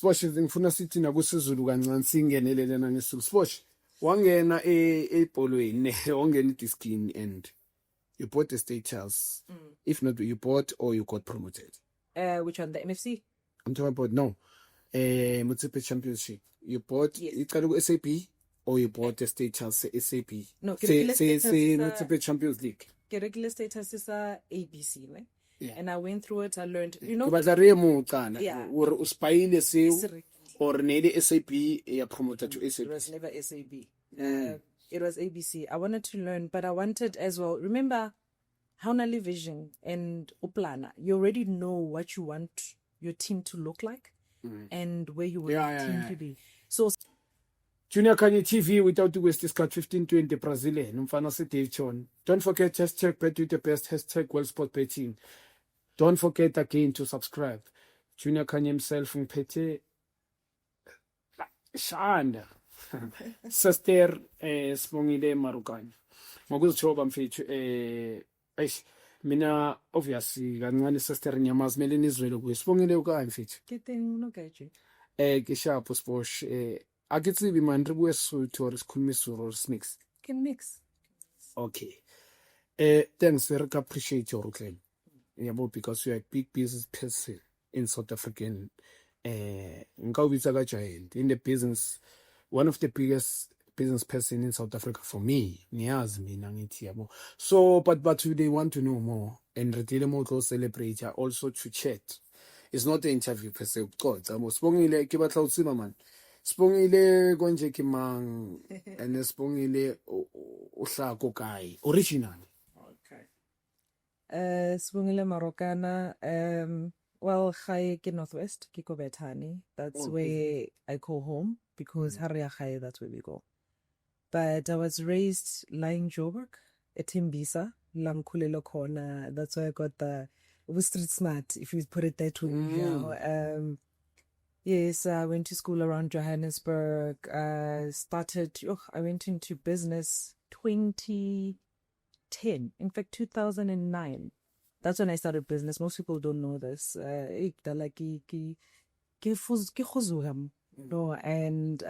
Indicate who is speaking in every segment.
Speaker 1: Siboshe ngifuna sithi nakusizulu kancane singenelele nangesizulu. Siboshe wangena ebholweni wangena idiskini and you bought the state house. If not, you bought or you got promoted.
Speaker 2: Which one? The MFC?
Speaker 1: I'm talking about no. Motsepe Championship. You bought iqala SAP or you bought the state house SAP.
Speaker 2: No,
Speaker 1: say Motsepe Champions League.
Speaker 2: Regular status is ABC, right? Yeah. And I went through it. I learned, you know.
Speaker 1: But or uspayile seo or nede SAP ya promoted to SAP.
Speaker 2: It was never SAP. It was ABC. I wanted to learn, but I wanted as well. Remember, Haunali Vision and Uplana. You already know what you want your team to look like and where you want your team to be. So.
Speaker 1: Junior Kanye TV without the West is cut 1520 Brazilian. Umfana se Dave Chon. Don't forget hashtag bet with the best hashtag WorldSport betting. Don't forget again to subscribe. Junior Kanye himself umphethe Shanda. Sister Sibongile Marokane. Ngokuzithoba mfethu mina obviously kancane sister nyamazi mele nizwele kuye. Sibongile ukanye mfethu.
Speaker 2: Keteng unogaje.
Speaker 1: Ke sharp Sbosh Akitsibi man re bua Sotho or sikhulume Zulu or mix.
Speaker 2: Can mix.
Speaker 1: Okay. Thanks, very appreciate your claim. Yeah, because you are a big business person in South African. In the business, one of the biggest business person in South Africa for me. So, but they want to know more and retail more to celebrate also to chat. It's not the interview per se. God, I'm spongile ke batla utsima man. Spongile konje ke mang and spongile uhlako kai original.
Speaker 2: Sibongile Marokana. Well, Gae ke Northwest, ke ko Bethani. That's where I call home because Haria Gae, that's where we go. But I was raised lying Joburg, Etimbisa, Lamkulelo corner. That's why I got the street smart, if you put it that way. You know? Yes, I went to school around Johannesburg. I went into business 2010. In fact, 2009. That's when I started business. Most people don't know this. And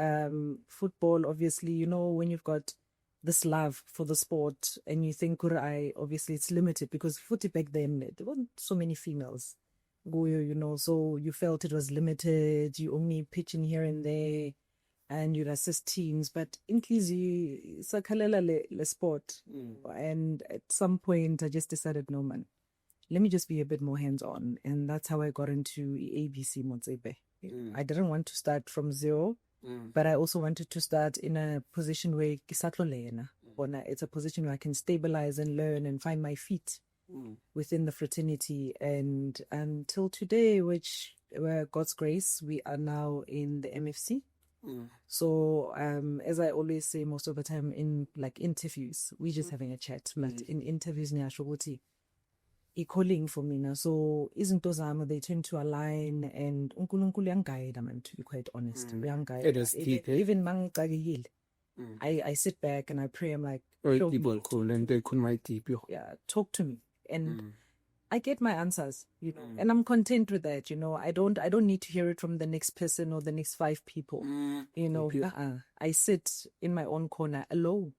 Speaker 2: football, obviously, you know, when you've got this love for the sport and you think, obviously it's limited because footy back then, there weren't so many females. You know, so you felt it was limited. You only pitch in here and there and you'd assist teams, but inclusive le sport. And at some point I just decided, no man, let me just be a bit more hands-on. And that's how I got into ABC Motsepe. I didn't want to start from zero, but I also wanted to start in a position where it's a position where I can stabilize and learn and find my feet within the fraternity. And until today, which God's grace, we are now in the MFC. So as I always say most of the time in like interviews, we're just having a chat. But in interviews, calling for me now. So isn't those they tend to align and unkulunkulu yanguide, man, to be quite honest.
Speaker 1: It is deep,
Speaker 2: even mang I sit back and I pray. I'm like,
Speaker 1: people cool and they couldn't write deep.
Speaker 2: Yeah, talk to me. And I get my answers, you know, and I'm content with that, you know. I don't need to hear it from the next person or the next 5 people. You know, I sit in my own corner alone.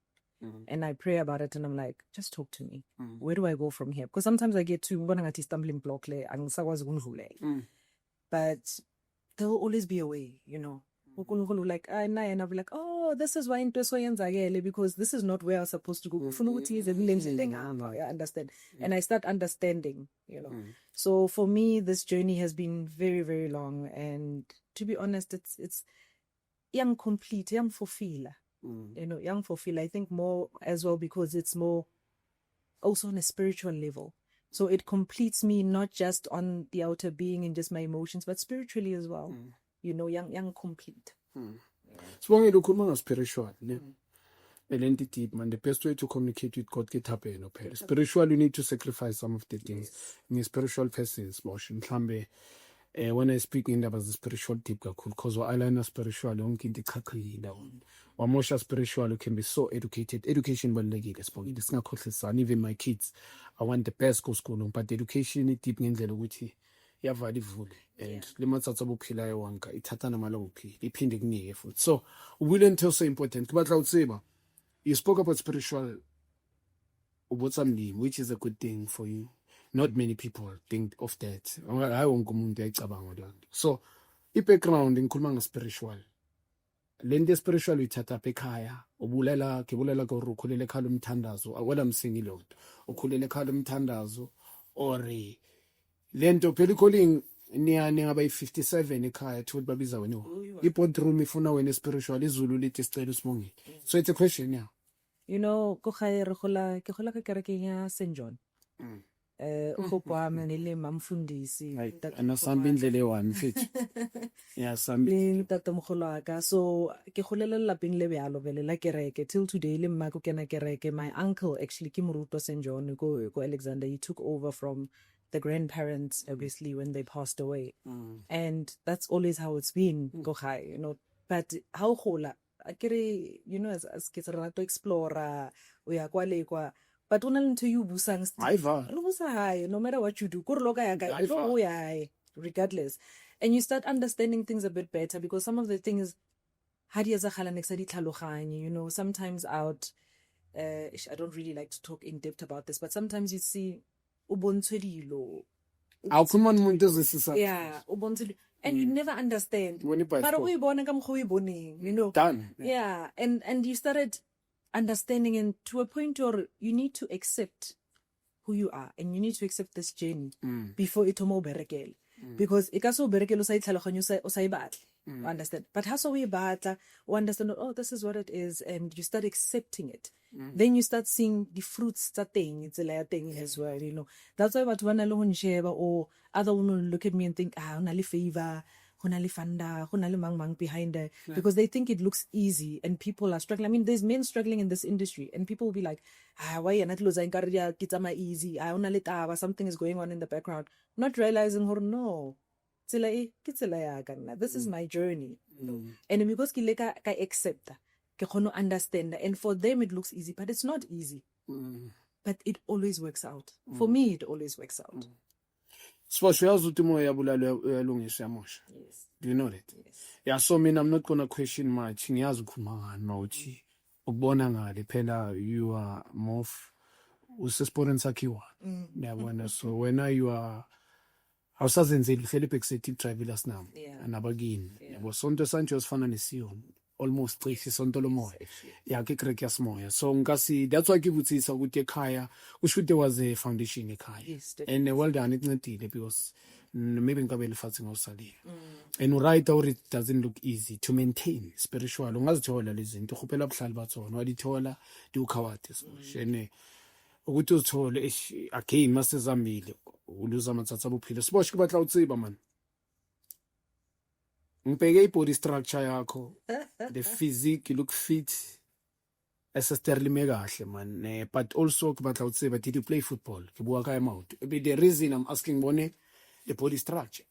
Speaker 2: And I pray about it and I'm like, just talk to me. Where do I go from here? Because sometimes I get to stumbling block, but there will always be a way, you know. Like, and I'll be like, oh, this is why because this is not where I'm supposed to go. I understand. And I start understanding, you know. So for me, this journey has been very, very long. And to be honest, it's young complete, young fulfill. You know, young fulfill, I think more as well because it's more also on a spiritual level. So it completes me not just on the outer being and just my emotions, but spiritually as well. You know, young complete.
Speaker 1: So spiritual. Deep, man. The best way to communicate with God get happen. Spiritual, you need to sacrifice some of the things. In a spiritual person, when I speak in there was a spiritual deep because I learn spiritual or spiritual you can be so educated. Education will like it. Even my kids, I want the best go school, but education is deep in the yavala ivule and le matsatsi a bophelo a e wanka ithatha namala bophelo iphinde kunike futhi. So o buile ntho so important ke batla o tseba, you spoke about spiritual which is a good thing for you. Not many people think of that. Hayi wonke umuntu uyayicabanga leyo nto. So i-background ngikhuluma nge-spiritual, le nto spiritual uyithatha apha ekhaya, ngibulela gore ukhulele ekhaya lomthandazo, akwela msingile lo nto, ukhulele ekhaya lomthandazo or le nto phela i-calling ngaba yi-57 ekhaya thuthi babiza wena i-boardroom ifuna wena spiritual, izulu lithi sicela uSibongile. So it's a question now.
Speaker 2: You know, ko gae ke gola ka kerekeng ya St John. Ugogo wami nile mamfundisi
Speaker 1: anasamba indlela e-one mfethu. Yeah,
Speaker 2: le tatomogolo wa ka. So ke golela lapeng le bealo vele la kereke till today le mma ko kena kereke. My uncle actually ke moruti wa St John ko Alexander. He took over from the grandparents obviously when they passed away. And that's always how it's been go gae, you know. But how gola akere, you know, as ke rata explore o ya kwa le kwa, but una into you busang no matter what you do regardless, and you start understanding things a bit better because some of the things you know, sometimes out I don't really like to talk in depth about this, but sometimes you see and you never understand. You know.
Speaker 1: Done.
Speaker 2: Yeah. And you started understanding, and to a point where you need to accept who you are and you need to accept this journey before it mo berekele. Because it can so berekele o sa itlhaloganyo o sa ibatla. Understand? But how so we batla, understand, oh, this is what it is, and you start accepting it. Then you start seeing the fruits that thing, it's a layer thing as well, you know. That's why when I or other women look at me and think, only favor, only fanda, only mang behind there, because they think it looks easy and people are struggling. I mean, there's men struggling in this industry and people will be like, why are not losing career, easy, something is going on in the background, not realizing, no. This is my journey. And because I accept that, I understand that. And for them it looks easy, but it's not easy. But it always works out. For me, it always works out.
Speaker 1: Yes. Do you know that?
Speaker 2: Yes.
Speaker 1: Yeah, so I'm not gonna question much. You are more so when you are awusazenzeli uhleli executive driver last now anabakini yabo sonto sanje osifana nesiyo almost 3 sonto lomoya yakhe kereke yasimoya. So ngasi that's why kibutsisa ukuthi ekhaya kusho there was a foundation ekhaya, and well done incedile because maybe ngikabe lefatsi ngawusalile. And right or it doesn't look easy to maintain spiritual, ungazithola lezi zinto ukhupela abahlali bathona wadithola diukhawati so shene ukuthi uzithole again masezamile uluza amatsatsa bophilo. Sibosh ke batla utsiba man, ngibheke i-body structure yakho, the physique, you look fit esterilime kahle man, but also ke batla utsiba, did you play football? Ke bua ka amount the reason I'm asking bone the body structure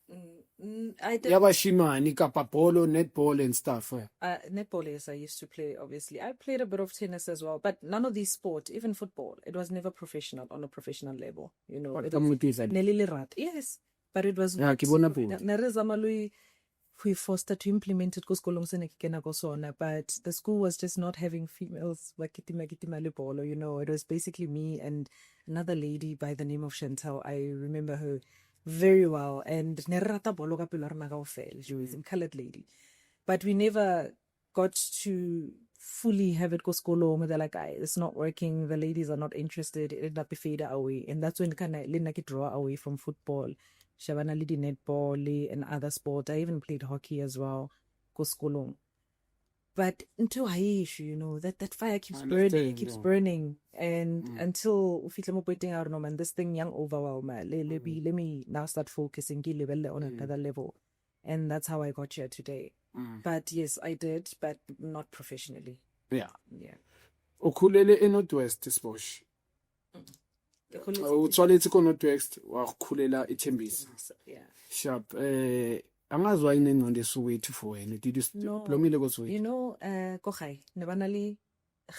Speaker 2: I did.
Speaker 1: Yabashimani kapa polo, netball and stuff.
Speaker 2: Netball, yes, I used to play, obviously. I played a bit of tennis as well, but none of these sports, even football, it was never professional on a professional level. You know, yes, but it was. We forced to implement it, but the school was just not having females. You know, it was basically me and another lady by the name of Chantal. I remember her very well, and she was a colored lady, but we never got to fully have it go school. They're like, it's not working, the ladies are not interested, it ended up fade away, and that's when kind of draw away from football. Shabana lidi netball and other sport. I even played hockey as well, go school. But until Haish, you know, that fire keeps burning, and until and this thing young overwhelm, let me now start focusing on another level, and that's how I got here today. But yes, I did, but not professionally.
Speaker 1: Yeah. Ukhulele eNorthwest Sibosh. Utswaletse ko Northwest wa khulela eThembisa.
Speaker 2: Yeah.
Speaker 1: Sharp. Angazwa inengqondo esowethu for wena. Did you blomile ko Soweto?
Speaker 2: You know, ko gae ne bana le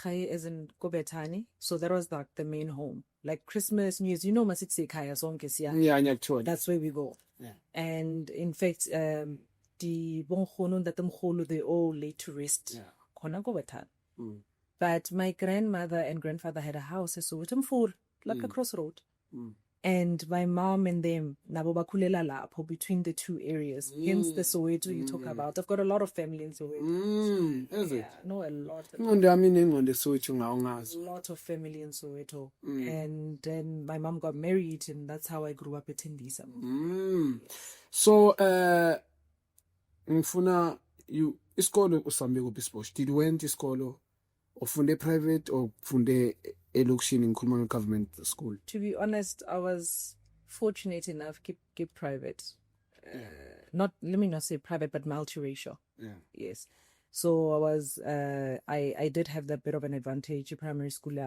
Speaker 2: Gae as in Kobetani. So that was like the main home. Like Christmas, New Year's, masitse Kaya sonke siya.
Speaker 1: Yeah, ngiyakuthola.
Speaker 2: That's where we go.
Speaker 1: Yeah.
Speaker 2: And in fact, the bonkgono that mkhulu they all laid to rest.
Speaker 1: Yeah.
Speaker 2: Khona Kobetani.
Speaker 1: Mm.
Speaker 2: But my grandmother and grandfather had a house at Soweto Mful, like a crossroad. And my mom and them, nabo bakhulela lapho between the two areas. Hence the Soweto you talk about. I've got a lot of family in Soweto.
Speaker 1: Is it?
Speaker 2: Yeah, no, a lot.
Speaker 1: Ingqondo yami inengqondo eSoweto ngaungazi.
Speaker 2: A lot of family in Soweto. And then my mom got married, and that's how I grew up at Tembisa.
Speaker 1: So, ngifuna you isikolo usambe kuphi Sbosh? Did you went isikolo ufunde private or ufunde elokishini ngikhuluma nge-government school?
Speaker 2: To be honest, I was fortunate enough keep private. Let me not say private, but multiracial.
Speaker 1: Yeah.
Speaker 2: Yes. So I was I did have that bit of an advantage. Primary school,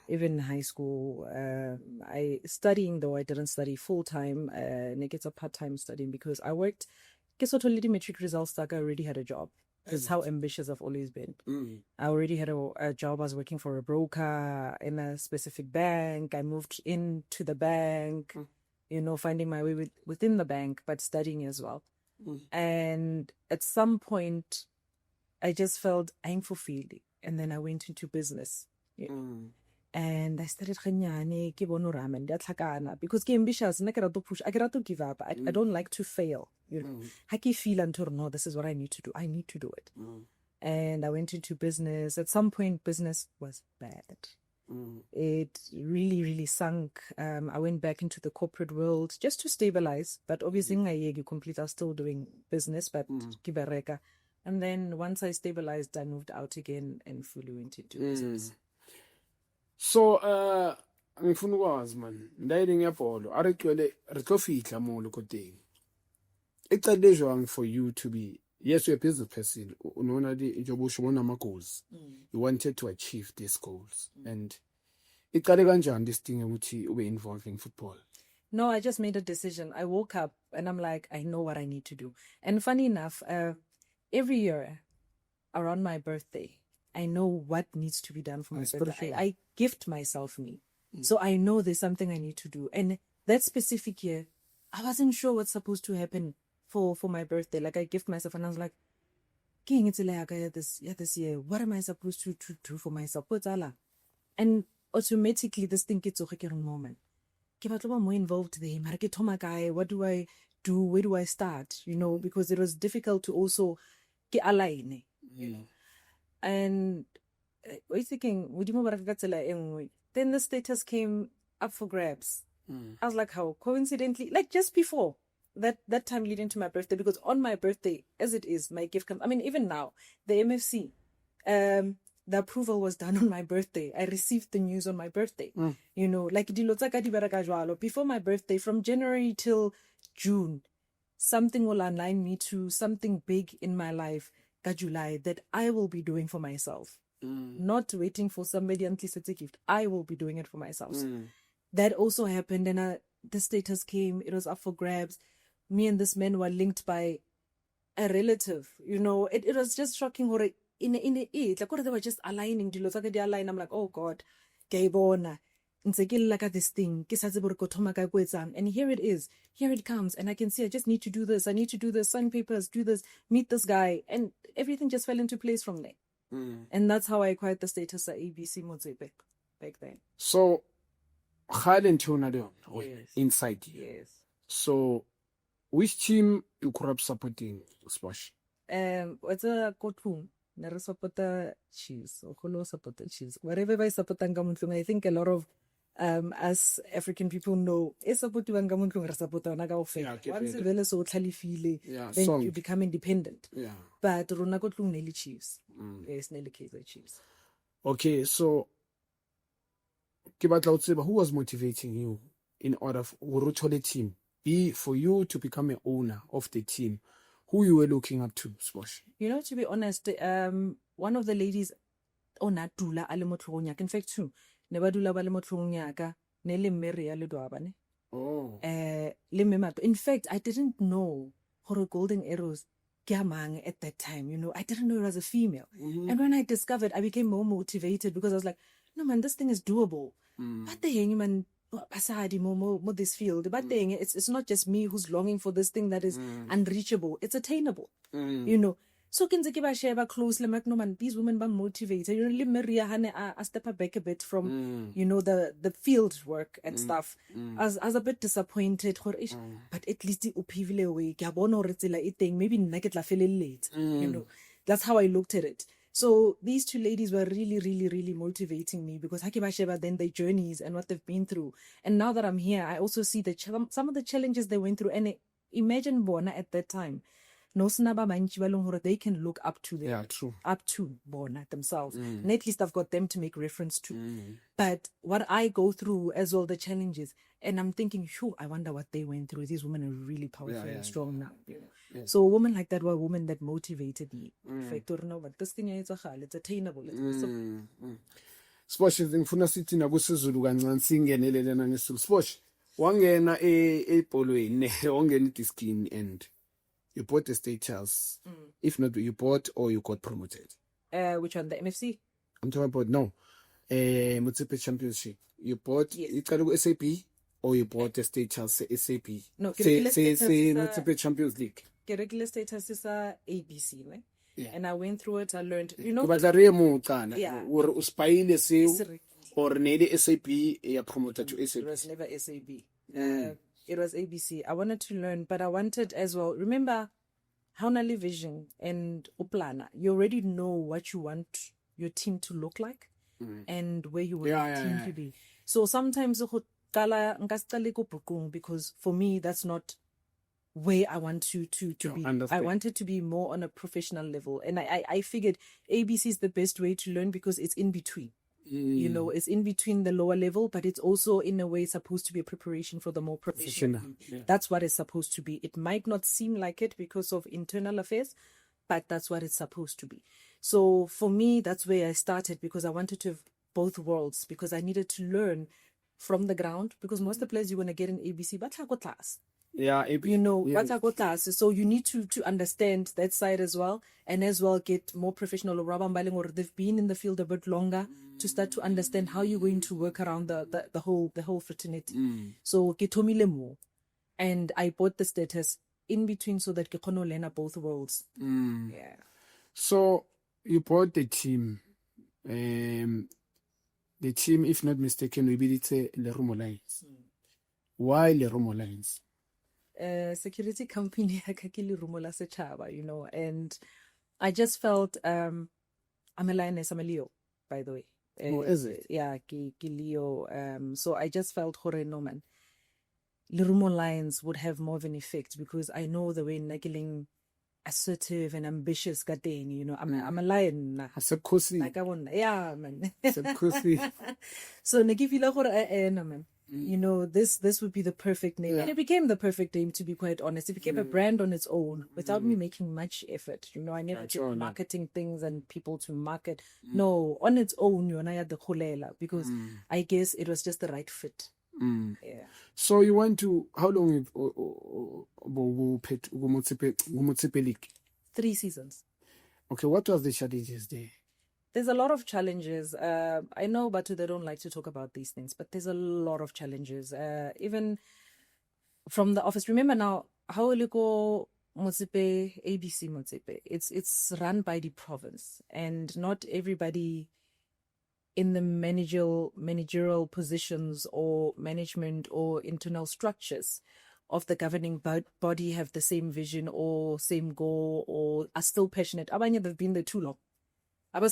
Speaker 2: even in high school. I studying though I didn't study full time. I get a part time studying because I worked. Guess what? Already metric results. Like I already had a job. That's how ambitious I've always been. I already had a job. I was working for a broker in a specific bank. I moved into the bank, finding my way within the bank, but studying as well. And at some point, I just felt I'm fulfilled. And then I went into business. And I started because ke ambitious, I cannot push, I cannot give up. I don't like to fail. I can feel until no, this is what I need to do. I need to do it. And I went into business. At some point, business was bad. It really, really sunk. I went back into the corporate world just to stabilize. But obviously, I complete. I was still doing business, but kibareka. And then once I stabilized, I moved out again and fully went into business.
Speaker 1: So, ngifuna ukwazi man, ndayile ngiyabholo, aregcwele re tlo fihla mo lo koteng. Icale jwang for you to be, yes, you're a business person, unona di job ushona ama goals. You wanted to achieve these goals. And icale kanjani this thing ukuthi ube involved in football?
Speaker 2: No, I just made a decision. I woke up and I'm like, I know what I need to do. And funny enough, every year around my birthday, I know what needs to be done for my birthday. I gift myself me. So I know there's something I need to do. And that specific year, I wasn't sure what's supposed to happen for my birthday. Like I gift myself and I was like, King, it's this year. What am I supposed to do for myself? And automatically this thing gets a moment. I'm more involved there. What do I do? Where do I start? Because it was difficult to also get align. And I was thinking, then the status came up for grabs. I was like, how coincidentally, like just before that time leading to my birthday, because on my birthday, as it is, my gift comes. I mean, even now, the MFC, the approval was done on my birthday. I received the news on my birthday. Like before my birthday, from January till June, something will align me to something big in my life. July that I will be doing for myself, not waiting for somebody until it's a gift. I will be doing it for myself. That also happened, and the status came. It was up for grabs. Me and this man were linked by a relative. It was just shocking. In it, like what they were just aligning. I'm like, oh God, like at this thing, and here it is, here it comes, and I can see I just need to do this, sign papers, do this, meet this guy, and everything just fell into place from there. And that's how I acquired the status at ABC Motse back then.
Speaker 1: So, inside you.
Speaker 2: Yes.
Speaker 1: So, which team you grew up supporting, Sbosh?
Speaker 2: It's a Kotum. Never support the Chiefs or Kolo support the Chiefs. Wherever I support Angamuntung, I think a lot of as African people know, once then you become independent. But Ronakotlung Nelly Chiefs. Yes, Nelly Kaiser Chiefs.
Speaker 1: Okay, so who was motivating you in order for the team? For you to become an owner of the team, who you were looking up to, Sbosh?
Speaker 2: To be honest, one of the ladies, Dula Alemotlonyak, in fact, two. Nebadula Balemotlonyaka, Nelly Mary Aludwabane.
Speaker 1: Oh.
Speaker 2: In fact, I didn't know Horo Golden Arrows Kiamang at that time, you know, I didn't know it was a female.
Speaker 1: Mm-hmm.
Speaker 2: And when I discovered, I became more motivated because I was like, no man, this thing is doable. But the young man, basadi mo this field. But it's not just me who's longing for this thing that is unreachable. It's attainable. You know. So kinze ke ba sheba closely, like, no man, these women are motivated. You know, Maria Hane I step back a bit from you know the field work and stuff. I was a bit disappointed. But at least the upivile way. Maybe naked la late. You know, that's how I looked at it. So these two ladies were really, really, really motivating me because Hakiba Sheba, then their journeys and what they've been through. And now that I'm here, I also see some of the challenges they went through. And imagine Bona at that time. No they can look up to them.
Speaker 1: Yeah, true.
Speaker 2: Up to Bona themselves. And at least I've got them to make reference to. But what I go through as well, the challenges, and I'm thinking, I wonder what they went through. These women are really powerful and strong now. You know? So a woman like that were a woman that motivated me. Fact or no, but this thing is it's attainable. It's
Speaker 1: Sposh ngifuna sithi nakusizulu kancane singenelele nangesizulu. Sposh wangena epolweni wangena idiskini and you bought the state house. If not, you bought or you got promoted.
Speaker 2: Which one? The MFC?
Speaker 1: I'm talking about Motsepe Championship. You bought SAP or you bought the state house SAP. No, say Motsepe Champions League.
Speaker 2: The regular status is ABC, right? Yeah. And I went through it. I learned, you know.
Speaker 1: But yeah. Or uspayile se or nede SAP ya promoted to SAP.
Speaker 2: It was never SAP. It was ABC. I wanted to learn, but I wanted as well. Remember, Haunali Vision and Uplana, you already know what you want your team to look like and where you want your team to be. So sometimes, because for me, that's not where I want you to be. I wanted to be more on a professional level. And I figured ABC is the best way to learn because it's in between. You know, it's in between the lower level, but it's also in a way supposed to be a preparation for the more professional. That's what it's supposed to be. It might not seem like it because of internal affairs, but that's what it's supposed to be. So for me, that's where I started because I wanted to have both worlds because I needed to learn from the ground because most of the players you want to get in ABC, but class.
Speaker 1: Yeah,
Speaker 2: you know, so you need to understand that side as well, and as well get more professional or they've been in the field a bit longer to start to understand how you're going to work around the whole fraternity. So get more, and I bought the status in between so that I learn both worlds. Yeah.
Speaker 1: So you bought the team. The team, if not mistaken, we be it Lerumo Lions. Why Lerumo Lions?
Speaker 2: Security company you know, and I just felt I'm a lioness, I'm a Leo, by the way.
Speaker 1: Is it?
Speaker 2: Yeah, Leo. So I just felt no man. Lerumo Lions would have more of an effect because I know the way Nagiling assertive and ambitious gating, you know, I'm a lion. Like I want, yeah, man. So Nagifila man. You know, this would be the perfect name. And it became the perfect name, to be quite honest. It became a brand on its own without me making much effort. You know, I never did marketing things and people to market. No, on its own, you and I had the Kholela because I guess it was just the right fit. Yeah.
Speaker 1: So you went to, how long Motsepe League?
Speaker 2: 3 seasons.
Speaker 1: Okay, what was the challenges there?
Speaker 2: There's a lot of challenges. I know, but they don't like to talk about these things, but there's a lot of challenges. Even from the office. Remember now, how Motsepe, ABC Motsepe, it's run by the province, and not everybody in the managerial positions or management or internal structures of the governing body have the same vision or same goal or are still passionate. Abanye, they've been there too long. They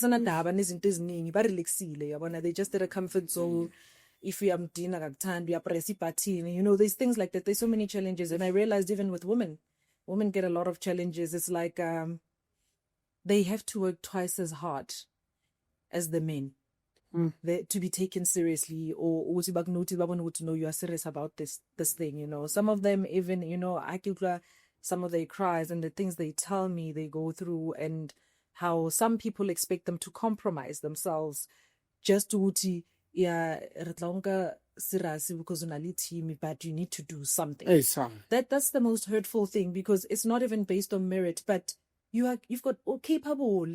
Speaker 2: just did a comfort zone. If we am dinner we are pressy party, you know, there's things like that. There's so many challenges, and I realized even with women get a lot of challenges. It's like they have to work twice as hard as the men to be taken seriously, or to know you are serious about this thing. You know, some of them even, you know, some of their cries and the things they tell me they go through, and how some people expect them to compromise themselves just to because team, but you need to do something. That's the most hurtful thing, because it's not even based on merit, but you've got capable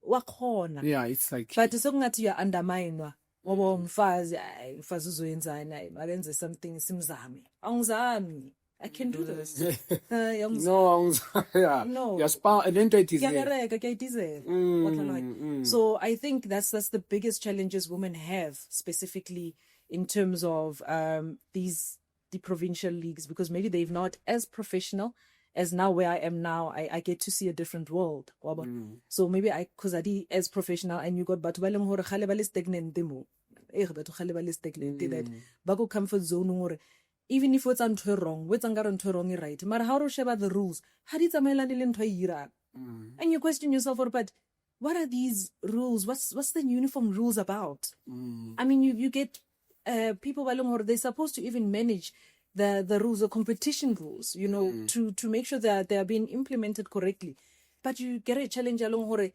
Speaker 2: wakhona.
Speaker 1: Yeah, it's like
Speaker 2: But sokungathi you undermine ngoba umfazi uzoyenzani makenze something simzame. Angizami. I can do this.
Speaker 1: no, yeah.
Speaker 2: No.
Speaker 1: Lento it is there.
Speaker 2: Kuyabereka, kuyayidizela. So I think that's the biggest challenges women have, specifically in terms of the provincial leagues, because maybe they've not as professional as now where I am now. I get to see a different world. So maybe because I did as professional, and you got but stagnant demo. That bago comfort zone, even if what's wrong, what's wrong right. But how do you share the rules? How did and you question yourself, but what are these rules? What's the uniform rules about? I mean, you get people they're supposed to even manage the rules, the competition rules, you know, to make sure that they are being implemented correctly. But you get a challenge along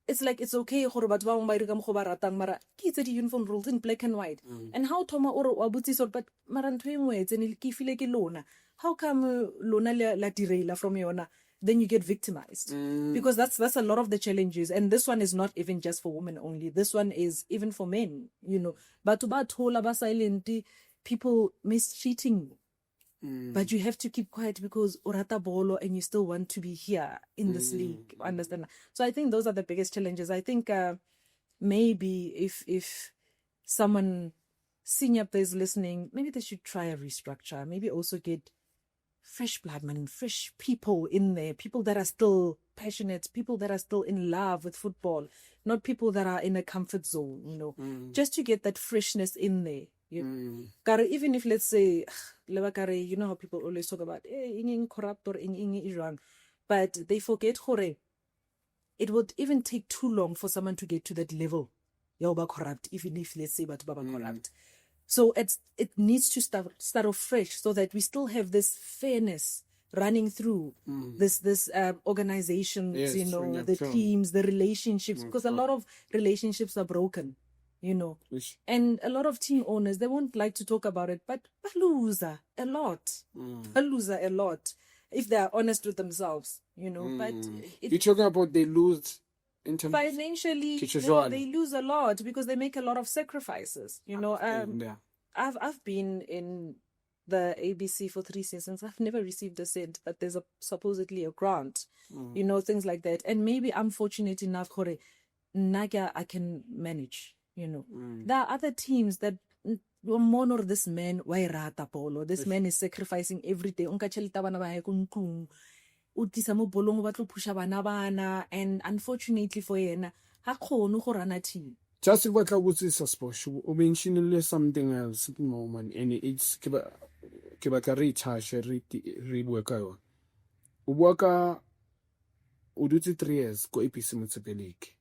Speaker 2: it's like it's okay the uniform rules in black and white. And how Toma or Wabuti sort but Marantwings and Kifile Lona. How come Lona la deraila from Yona? Then you get victimized. Because that's a lot of the challenges. And this one is not even just for women only. This one is even for men, you know. But about tola silent people mistreating. But you have to keep quiet because orata bolo and you still want to be here in this league. Understand? So I think those are the biggest challenges. I think maybe if someone senior up there is listening, maybe they should try a restructure. Maybe also get fresh blood, man, fresh people in there, people that are still passionate, people that are still in love with football, not people that are in a comfort zone, you know, just to get that freshness in there. Even if, let's say, you know how people always talk about corrupt or but they forget it would even take too long for someone to get to that level. Corrupt, even if, let's say, but corrupt. So it needs to start off fresh so that we still have this fairness running through this organizations,
Speaker 1: yes,
Speaker 2: you know, the teams, the relationships, because a lot of relationships are broken, you know. And a lot of team owners, they won't like to talk about it, but baluza a lot. Baluza a lot if they are honest with themselves, you know. But
Speaker 1: you're talking about they lose in terms
Speaker 2: financially, they lose a lot because they make a lot of sacrifices, you know. I've been in the ABC for 3 seasons. I've never received a cent, but there's supposedly a grant, you know, things like that. And maybe I'm fortunate enough, Naga, I can manage, you know. There are other teams that monor this man, Polo. This man is sacrificing every day. And unfortunately for yena, ha kgone go rana team.
Speaker 1: Just what I would say, you mentioned something else at the moment, and it's Kibakari Tasha Ribuaka. Uwaka Uduti 3 years, go episode league.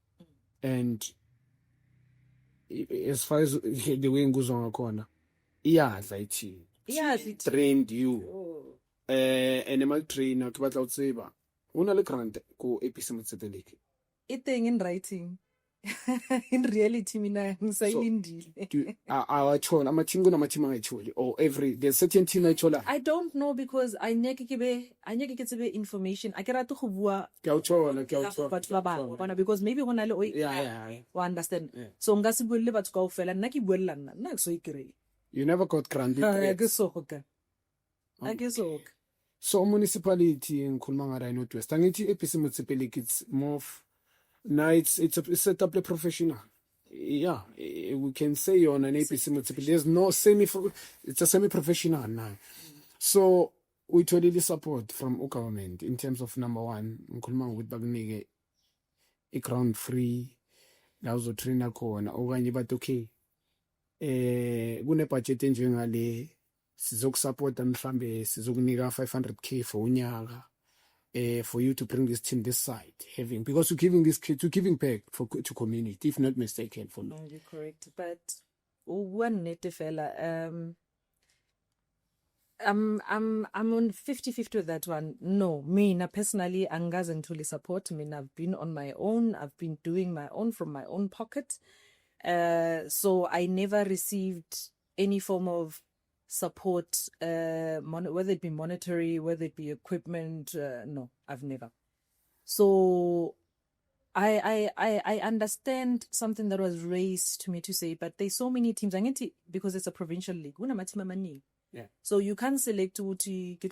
Speaker 1: And as far as the way goes on a corner, it trained you. Animal trainer, Kibatao Saber. Una le grant go episode league.
Speaker 2: It thing in writing. In reality, mina ngisayilindile.
Speaker 1: Or there's certain team actually.
Speaker 2: I don't know because I get information. I cannot talk about because maybe when I understand. So ngasibulle batho kaofela nna ke buella nna so ikire.
Speaker 1: You never got granted. I
Speaker 2: guess okay.
Speaker 1: So municipality in Kulmangara Northwest. Angithi APC municipality it's more of now it's set up a professional. Yeah, we can say on an APC municipality. There's no it's a semi-professional now. So we totally support from our government in terms of number one, Nkulumanga with bagnike a ground free. Lazo trainer khona okanye but okay. Kune budget enjengale sizokusupporta mhlambe sizokunika 500k for unyaka for you to bring this team this side because you're giving this kid to giving back to community if not mistaken for
Speaker 2: no you're correct but one net fella I'm on 50-50 with that one. No, me personally angaze ngithole support. I've been on my own. I've been doing my own from my own pocket. So I never received any form of support, whether it be monetary, whether it be equipment. No, I've never. So I understand something that was raised to me to say, but there's so many teams. Because it's a provincial league.
Speaker 1: Yeah.
Speaker 2: So you can't select to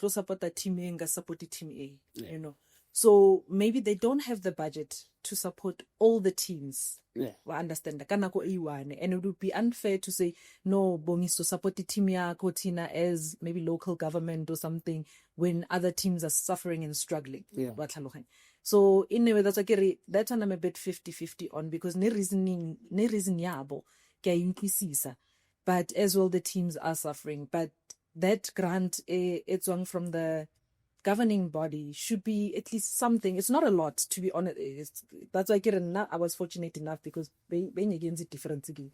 Speaker 2: support a team A and support the team A. Yeah. You know. So maybe they don't have the budget to support all the teams.
Speaker 1: Yeah.
Speaker 2: I understand that. And it would be unfair to say, no, Bongis to support the team Tina as maybe local government or something when other teams are suffering and struggling.
Speaker 1: Yeah.
Speaker 2: So in a way, that's one I'm a bit 50-50 on, because ne reason yabo kaya utlwisisa. But as well, the teams are suffering. But that grant, it's one from the governing body, should be at least something. It's not a lot, to be honest. That's why I was fortunate enough, because being against it different again.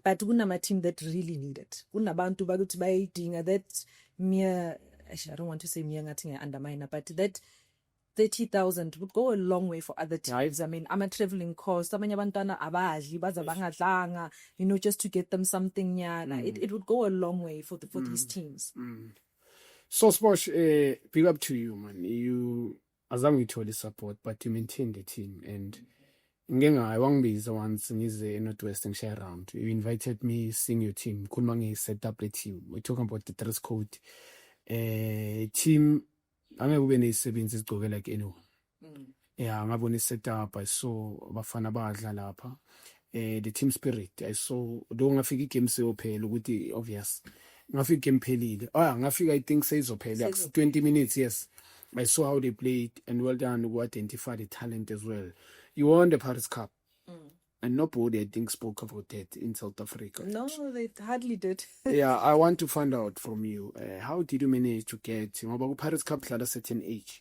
Speaker 2: But my team that really need it. Bantu baguti bayitinga that mere, I don't want to say mere ngatinga undermine, but that 30,000 would go a long way for other teams. I mean, I'm a traveling cost. You know, just to get them something. It would go a long way for these teams.
Speaker 1: So, Sposh, big up to you, man. You, as long as you told the support, but you maintain the team. And I won't be the ones in the Northwestern share round. You invited me, sing your team. Kulmangi set up the team. We're talking about the dress code. Team. I'm going to say it's going like anyone. Yeah, I'm going to set up. I saw Bafana Badla lapha. The team spirit. I saw don't ngafika game se ophela ukuthi obvious. Ngafika game phelile. Ngafika I think says ophela like 20 minutes. Yes, I saw how they played, and well done to identify the talent as well. You won the Paris Cup. And nobody, I think, spoke about that in South Africa.
Speaker 2: No, they hardly did.
Speaker 1: Yeah, I want to find out from you, how did you manage to get Paris Cup at a certain age?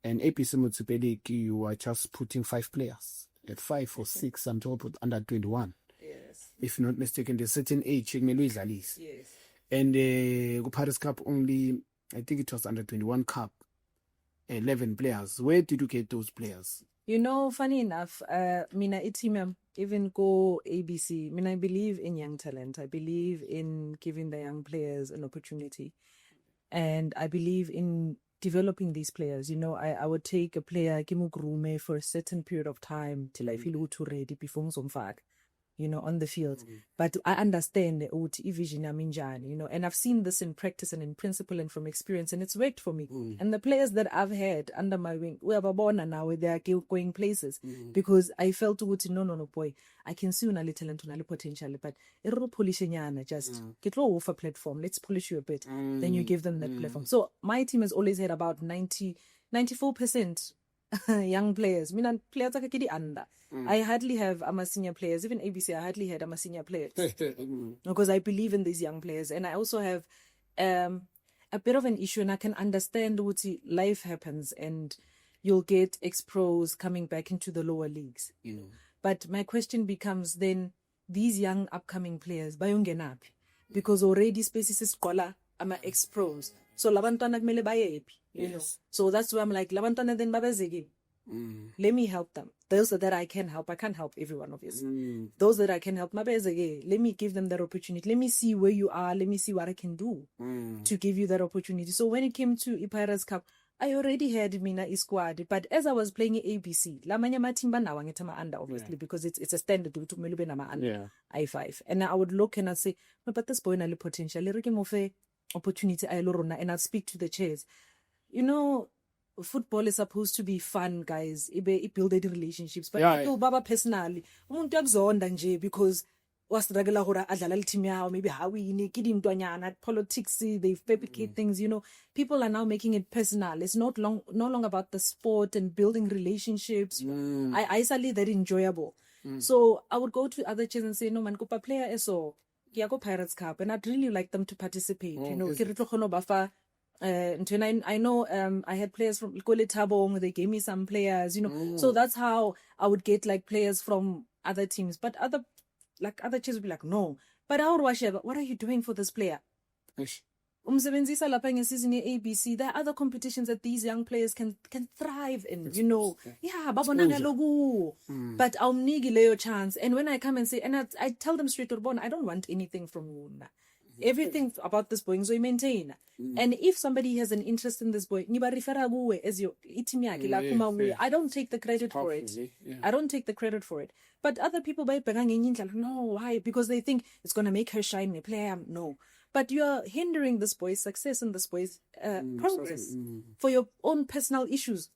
Speaker 1: And APC Motsepe, you were just putting 5 players at 5 or 6, I'm told, under 21.
Speaker 2: Yes.
Speaker 1: If not mistaken, there's a certain age,
Speaker 2: Yes.
Speaker 1: And Paris Cup only, I think it was under 21 Cup, 11 players. Where did you get those players?
Speaker 2: You know, funny enough, mina itimam even go ABC. I believe in young talent. I believe in giving the young players an opportunity, and I believe in developing these players. You know, I would take a player kimugrume for a certain period of time till I feel ready before ngizomfaka, you know, on the field. But I understand the vision, you know, and I've seen this in practice and in principle and from experience, and it's worked for me. And the players that I've had under my wing, we are born now, they are going places, because I felt no, boy, I can see una talent, una potential, but just get low off a platform. Let's polish you a bit. Then you give them that platform. So my team has always had about 94% young players. Players are under. I hardly have senior players. Even ABC, I hardly had senior players because I believe in these young players, and I also have a bit of an issue, and I can understand what life happens, and you'll get ex-pros coming back into the lower leagues. But my question becomes then: these young upcoming players, bayongenapi? Because already spaces is scholar, I'm ex-pros. So labantwana kumele bayepi, you know. So that's why I'm like, labantwana then babezegi. Let me help them. Those that I can help, I can't help everyone, obviously. Those that I can help, let me give them that opportunity. Let me see where you are. Let me see what I can do to give you that opportunity. So when it came to Pirates Cup, I already had Mina squad, but as I was playing ABC, lamanya matimba na wangetama under, obviously, because it's a standard to melube na under I5. And I would look and I'd say, no, but this boy na potential, opportunity, and I'd speak to the chairs. You know, football is supposed to be fun, guys. It building relationships, but people baba personally, umuntu yakuzonda nje because wastruggle hora adlala team yawo, maybe how we kidi mntwanyana, politics, they fabricate things. You know, people are now making it personal. It's no longer about the sport and building relationships. I sadly that enjoyable. So I would go to other chairs and say, no man, kupa player eso kiako Pirates Cup, and I'd really like them to participate. You know, and I know I had players from Kole Tabong, they gave me some players, you know. So that's how I would get like players from other teams. But other teams would be like, no. But what are you doing for this player? Umsebenzisa lapha ngesizini ye-ABC. There are other competitions that these young players can thrive in, you know. Yeah, babonakala kuwo. But awumniki leyo chance. And when I come and say, and I tell them straight to the bone, I don't want anything from you. Everything about this boy ngizoyi maintain. And if somebody has an interest in this boy, ngiba refera kuwe as your team yakhe la kuma kuwe. I don't take the credit for it. I don't take the credit for it. But other people bayibheka ngenye indlela, no, why? Because they think it's going to make her shine a player. No. But you're hindering this boy's success and this boy's progress for your own personal issues.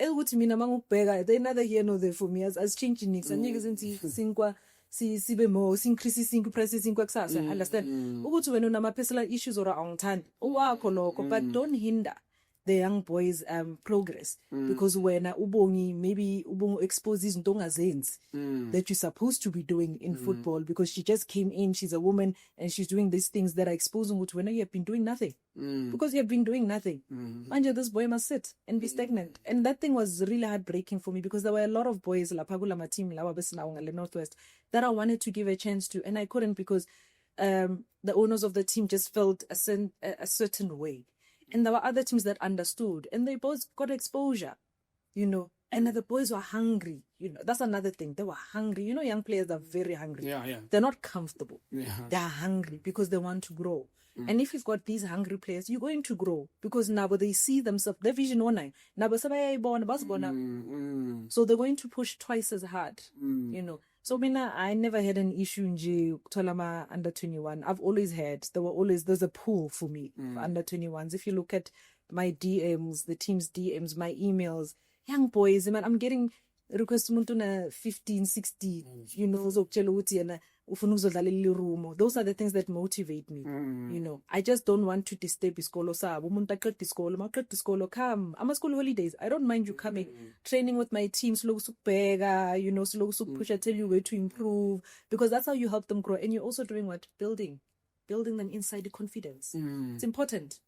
Speaker 2: Ukuthi mina mangubheka, they neither here nor there for me as changing nix and niggas into sinkwa sibe mo increase sinkwa price sinkwa kusasa. Understand? Ukuthi wena unama personal issues or awungithandi uwakho lokho, but don't hinder the young boys progress because wena ubongi maybe ubongo expose izinto ongazenzi that you're supposed to be doing in football because she just came in, she's a woman and she's doing these things that are exposing ukuthi wena you have been doing nothing because you have been doing nothing. Manje this boy must sit and be stagnant, and that thing was really heartbreaking for me because there were a lot of boys lapha kulama team lawa besinawo ngale Northwest that I wanted to give a chance to and I couldn't because the owners of the team just felt a certain way. And there were other teams that understood and they both got exposure, you know, and the boys were hungry, you know, that's another thing. They were hungry. You know, young players are very hungry.
Speaker 1: Yeah.
Speaker 2: They're not comfortable. They're hungry because they want to grow. And if you've got these hungry players, you're going to grow because now they see themselves, their vision online. So they're going to push twice as hard, you know. So I never had an issue in Tolama under 21. I've always had, there's a pool for me for under 21s. If you look at my DMs, the team's DMs, my emails, young boys, man, I'm getting requests to 15, 16, you know, those are the things that motivate me. You know, I just don't want to disturb iskolo sabo. Come. I'm a school holidays. I don't mind you coming, training with my team, you know, push, I tell you where to improve, because that's how you help them grow. And you're also doing what? Building them inside the confidence. It's important.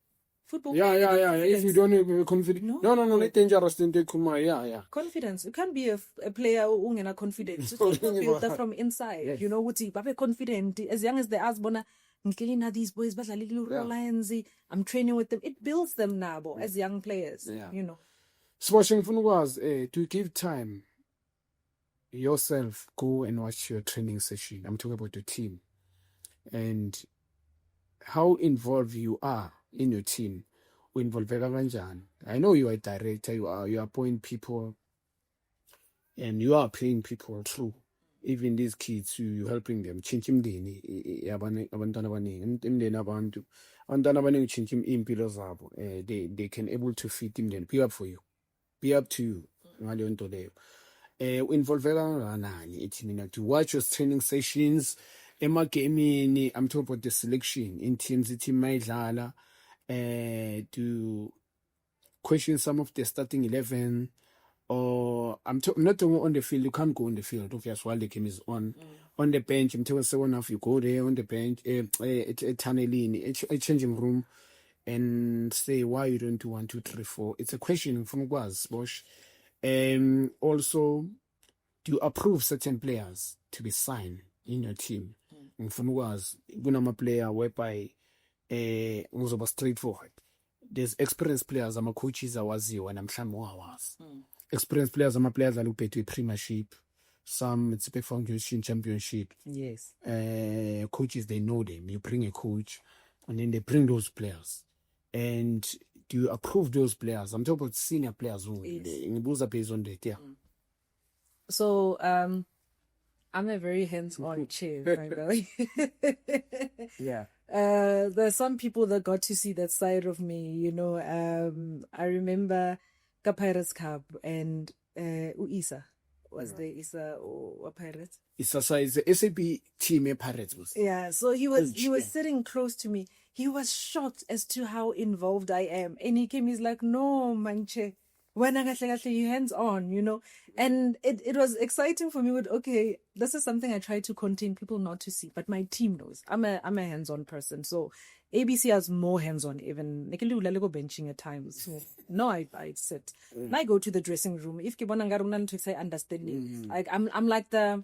Speaker 2: Football.
Speaker 1: Yeah. If you don't have confidence, no, it's dangerous. Yeah.
Speaker 2: Confidence. You can't be a player who ungena confidence. You have to build that from inside. Yes. You know what? Babe confident. As young as they ask, bona, these boys, I'm training with them. It builds them now, as young players.
Speaker 1: Yeah.
Speaker 2: You know.
Speaker 1: Sporting was to give time yourself, go and watch your training session. I'm talking about the team and how involved you are in your team. I know you are a director, you appoint people and you are paying people through. Even these kids, you're helping them. They can able to feed them, then be up for you. Be up to you. To watch your training sessions. I'm talking about the selection in teams, the team maidlala, to question some of the starting 11, or I'm not talking on the field. You can't go on the field, obviously, while the game is on. On the bench, I'm talking someone if you go there on the bench, a tunneling, a changing room, and say why you don't do 1, 2, 3, 4. It's a question from Gwaz Bosch. Also, do you approve certain players to be signed in your team? Was a player whereby was straightforward. There's experienced players, I'm a coaches when I'm was. Experienced players, I'm a players that look to a premiership, some it's a foundation championship.
Speaker 2: Yes.
Speaker 1: Coaches, they know them. You bring a coach and then they bring those players. And do you approve those players? I'm talking about senior players who based on that, yeah.
Speaker 2: So I'm a very hands-on chief, right?
Speaker 1: Yeah.
Speaker 2: There's some people that got to see that side of me, you know. I remember the Pirates Cup and Isa was there. Isa or Pirates.
Speaker 1: Isa is the SAP team Pirates.
Speaker 2: Yeah, so he was sitting close to me. He was shocked as to how involved I am, and he came. He's like, "No, manche. When I got you hands on, you know," and it was exciting for me. With okay, this is something I try to contain people not to see, but my team knows I'm a hands-on person. So ABC has more hands-on. Even I can do go benching at times. So, no, I sit. And I go to the dressing room. If you want to say understanding, I'm like the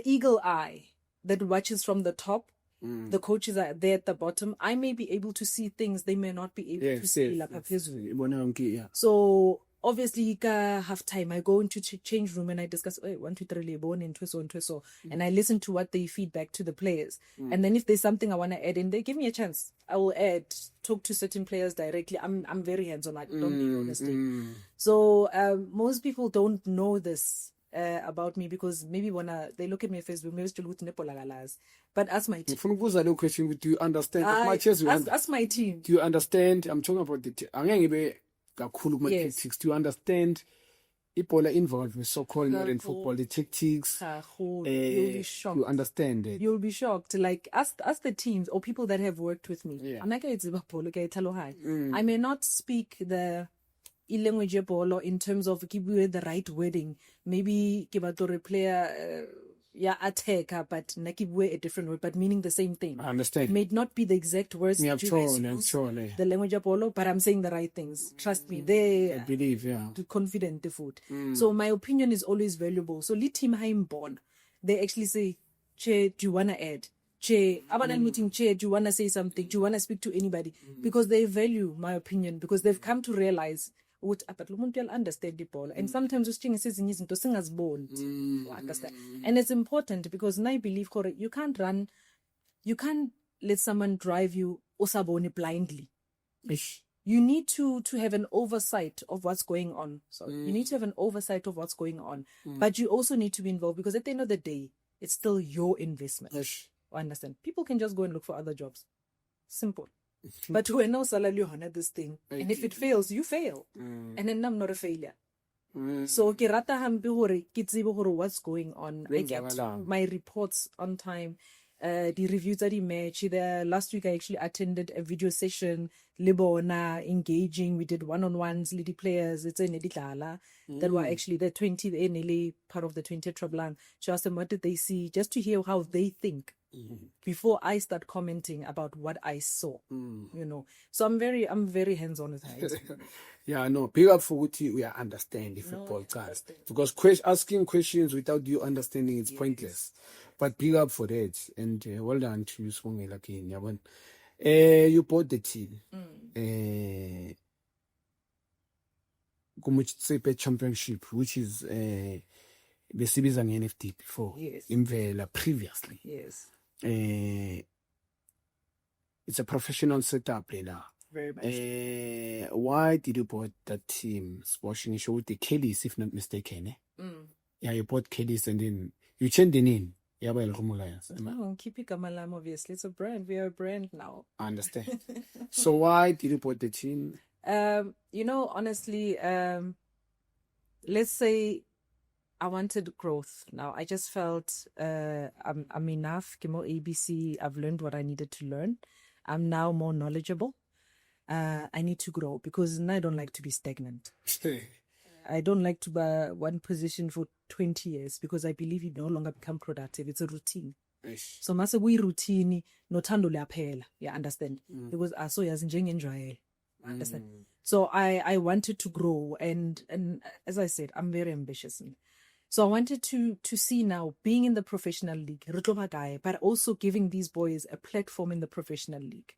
Speaker 2: eagle eye that watches from the top. The coaches are there at the bottom. I may be able to see things they may not be able to see.
Speaker 1: Yeah.
Speaker 2: So obviously ka half time I go into change room and I discuss 1 2 3 lebone and so and I listen to what they feedback to the players, and then if there's something I want to add in, they give me a chance, I will add, talk to certain players directly. I'm very hands on, I don't be honestly. So most people don't know this about me, because maybe when they look at me on Facebook, maybe still with nepolagalas. But ask my team.
Speaker 1: Question, do you understand as much as you
Speaker 2: ask my team.
Speaker 1: Do you understand? I'm talking about the
Speaker 2: Yes.
Speaker 1: tactics. Do you understand ibhola involved with so-called modern football, the tactics?
Speaker 2: You'll be shocked.
Speaker 1: You understand it.
Speaker 2: You'll be shocked. Like ask the teams or people that have worked with me.
Speaker 1: Yeah.
Speaker 2: I may not speak the language ball in terms of give you the right wording. Maybe give a player attacker, but nakibwe a different word, but meaning the same thing.
Speaker 1: I understand.
Speaker 2: It may not be the exact words
Speaker 1: Yeah,
Speaker 2: that you guys use, the language of polo, but I'm saying the right things. Trust me,
Speaker 1: I believe,
Speaker 2: confident the food. So my opinion is always valuable. So lead team Haim born, they actually say, Che, do you wanna add? Che, Abanan meeting, Che, do you wanna say something? Do you wanna speak to anybody? Because they value my opinion, because they've come to realize what you'll understand the ball, and sometimes understand, and it's important because I believe you can't let someone drive you osaboni blindly. You need to have an oversight of what's going on. So you need to have an oversight of what's going on, but you also need to be involved, because at the end of the day, it's still your investment. Understand? People can just go and look for other jobs. Simple. But when no salary on this thing, and if it fails, you fail, and then I'm not a failure. So ke rata hampe hore ke tsebe hore what's going on. I get my reports on time. The reviews of the match. Last week I actually attended a video session, Libona, engaging. We did one-on-ones with the players. It's a Neditala that were actually the 20th, nearly part of the 20th Trablan. So I asked them what did they see, just to hear how they think before I start commenting about what I saw. You know, so I'm very hands-on with that.
Speaker 1: Yeah, I know. Big up for what we understand the football guys, because asking questions without you understanding it's pointless. But big up for that, and well done to you, Swongela again. You bought the team. Kumutsepe Championship, which is besibiza NFT before.
Speaker 2: Yes.
Speaker 1: Imvela previously.
Speaker 2: Yes.
Speaker 1: It's a professional setup now.
Speaker 2: Very much.
Speaker 1: Why did you bought that team? Washing show with the Kellys, if not mistaken. Yeah, you bought Kellys and then you changed the name.
Speaker 2: Oh, keep it Kamalam, obviously. It's a brand. We are a brand now.
Speaker 1: I understand. So why did you put the team?
Speaker 2: You know, honestly, let's say I wanted growth. Now I just felt I'm enough. Kimo ABC, I've learned what I needed to learn. I'm now more knowledgeable. I need to grow, because I don't like to be stagnant. I don't like to be one position for 20 years, because I believe you no longer become productive. It's a routine. So mase we routine no thando liyaphela. You understand? Because aso yazi njengenjwayelo. Understand? So I wanted to grow, and as I said, I'm very ambitious. So I wanted to see now, being in the professional league, but also giving these boys a platform in the professional league.